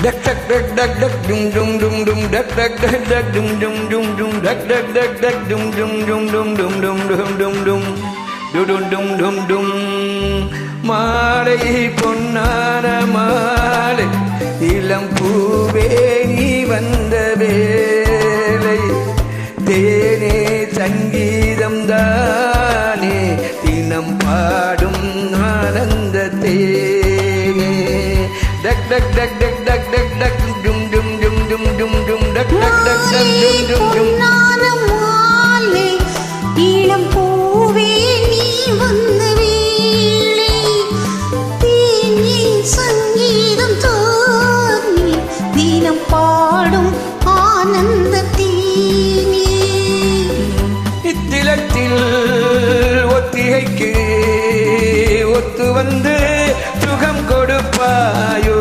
Duck duck duck duck duck dum dum dum dum duck duck duck duck dum dum dum dum duck duck duck duck dum dum dum dum dum dum dum dum dum dum dum dum dum மாலை பொன்னான மாலை இளம் பூவே நீ வந்த வேளை தேனே சங்கீதம் தானே தினம் பாடும் ஆனந்த தேனே டக் டக் டக் டக் டக் டக் டக் டும் டும் டும் டும் டும் டும் டக் டக் டக் டக் டும் டும் டும் மாலை இளம் பூவே நீ வந்த வேளை தேனே சங்கீதம் தானே தினம் பாடும் ஆனந்த தேனே இத்திலத்தில் ஒத்திகைக்கு ஒத்து வந்து சுகம் கொடுப்பாயோ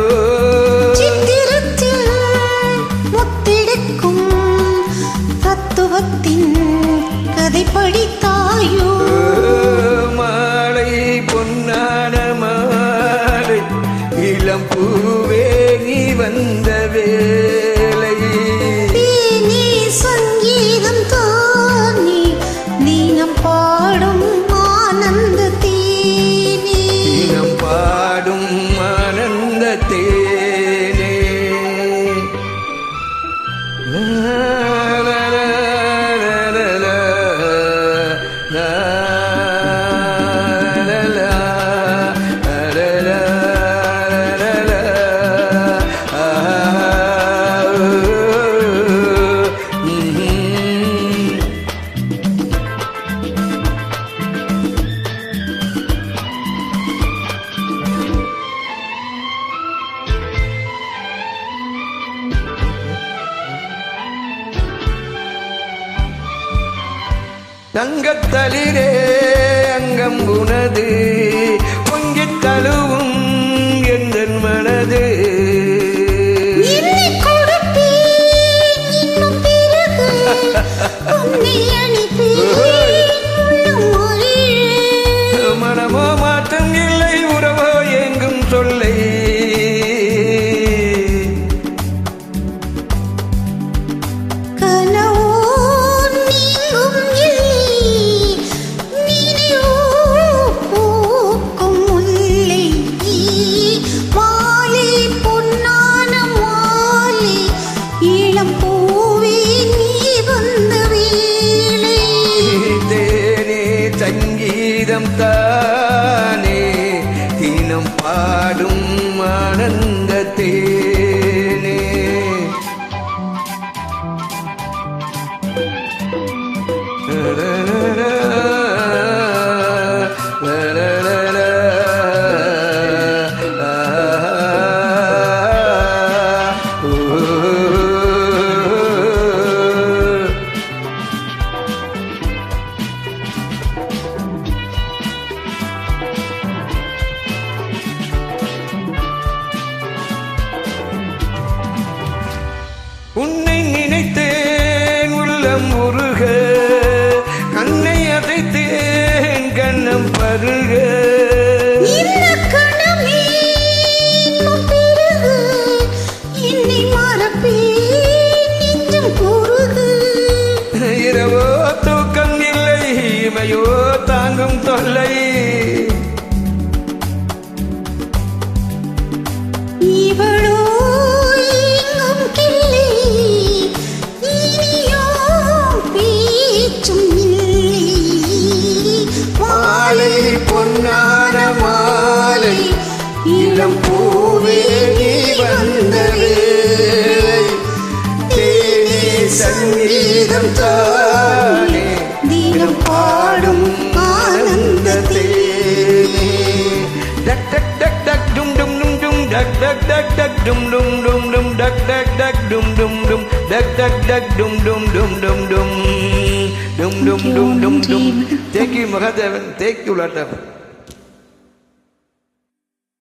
சித்திரத்தில் முத்தெடுக்கும் தத்துவத்தின் கதை படித்தாயோ மாலை பொன்னான மாலை இளம் பூவே நீ வந்த வேளை தேனே சங்கீதம் தானே தினம் பாடும் ஆனந்த தேனே தினம் பாடும் ஆனந்த தேனே லா, லா, லா, லா, லா, லா, லா, லா, லா, லா, லா, லா, லா, ஆ, ம்ஹும். தங்கத்தளிரே அங்கம் உனது பொங்கித் தழுவும் எந்தன் மனது என்னை கொடுப்பேன் இன்னும் பிறகு உன்னை அனுப்பேன் உள்ளம் மகிழ மனமோ மாற்றம் இல்லை உறவோ எங்கும் சொல்லை கனவோ நீங்கும் இல்லை நினைவோ பூக்கும் முல்லை மாலை பொன்னான மாலை இளம் பூவே நீ வந்த வேளை தேனே சங்கீதம் தானே தினம் பாடும் ஆனந்த தேனே உன்னை நினைத்தேன் உள்ளம் உருக கண்ணை அதைத்தேன் கண்ணம் பருக இந்த கணமே இன்னும் பிறகு என்னை மறப்பேன் நெஞ்சம் குறுகு இரவோ தூக்கம் இல்லை இமையோ தாங்கும் தொல்லை இவளோ எங்கும் கிள்ளை இனியோ பேச்சும் இல்லை மாலை பொன்னான மாலை இளம் பூவே நீ வந்த வேளை தேனே சங்கீதம் தானே தினம் பாடும் ஆனந்த தேனே டக் டக் டக் டக் டும் டும் டும் டும் டக் டக் டக் டக் டும் டும் டும் டும் டக் டக் டக் டும் டும் டும் டக் டக் டக் டும் டும் டும் டும் டும் டும் டும் டும் டும் டும். Thank you Mahadevan. Thank you Lord.